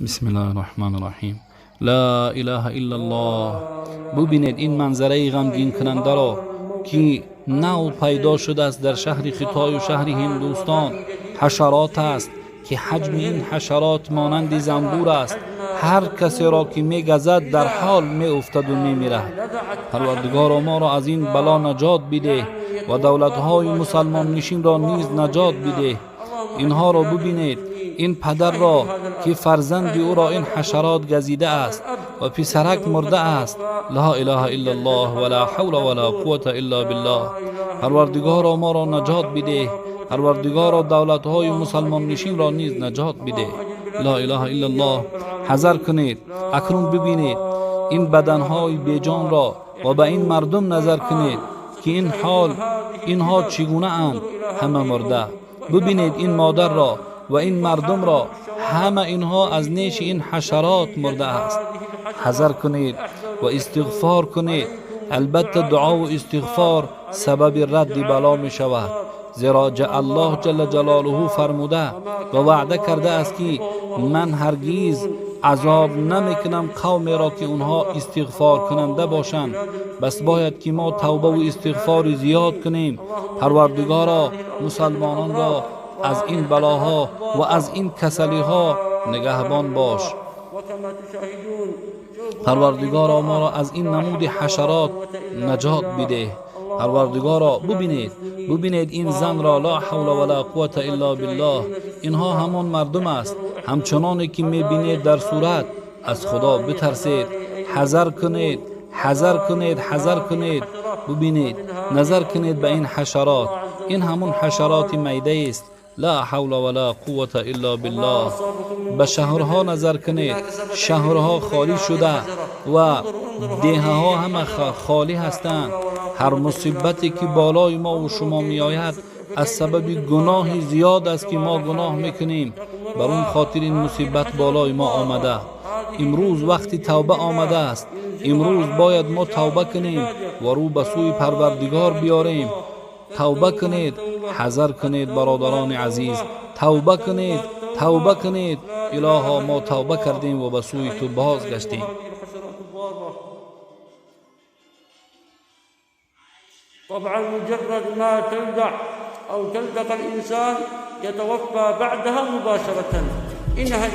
بسم الله الرحمن الرحیم. لا اله الا الله. ببینید این منظره غمگین کننده را که نو پیدا شده است در شهر خیتای و شهر هندوستان. حشرات است که حجم این حشرات مانند زنبور است. هر کسی را که میگزد در حال می افتد و می میرد. پروردگار ما را از این بلا نجات بده و دولت‌های مسلمان نشین را نیز نجات بده. اینها را ببینید، این پدر را که فرزند او را این حشرات گزیده است و پسرک مرده است. لا اله الا الله ولا حول ولا قوة الا بالله. پروردگار ما را نجات بده. پروردگار دولت‌های مسلمان نشین را نیز نجات بده. لا اله الا الله. حذر کنید. اکنون ببینید این بدنهای بیجان را و به این مردم نظر کنید که این حال اینها چگونه اند. همه مرده. ببینید این مادر را و این مردم را، همه اینها از نیش این حشرات مرده است. حذر کنید و استغفار کنید. البته دعا و استغفار سبب رد بلا می شود، زیرا الله جل جلاله فرموده و وعده کرده است که من هرگیز عذاب نمی کنم قومی را که اونها استغفار کننده باشند. بس باید که ما توبه و استغفار زیاد کنیم. پروردگارا مسلمانان را از این بلاها و از این کسلی ها نگهبان باش. پروردگارا ما را از این نمود حشرات نجات بده. پروردگارا ببینید این زن را. لا حول ولا قوة الا بالله. اینها همان مردم است. همچنانی که میبینید در صورت، از خدا بترسید. حذر کنید، حذر کنید، حذر کنید. ببینید، نظر کنید به این حشرات. این همون حشرات میده است. لا حول ولا قوة الا بالله. به شهرها نظر کنید. شهرها خالی شده و دیه ها همه خالی هستند. هر مصیبتی که بالای ما و شما می آید از سبب گناه زیاد است که ما گناه میکنیم. بر اون خاطر این مصیبت بالای ما آمده. امروز وقتی توبه آمده است. امروز باید ما توبه کنیم و رو به سوی پروردگار بیاریم. توبه کنید. حذر کنید برادران عزیز. توبه کنید، توبه کنید. الها ما توبه کردیم و به سوی تو بازگشتیم. طبعا مجرد ما تلدع أو تلدغ الإنسان يتوفى بعدها مباشرة. إنها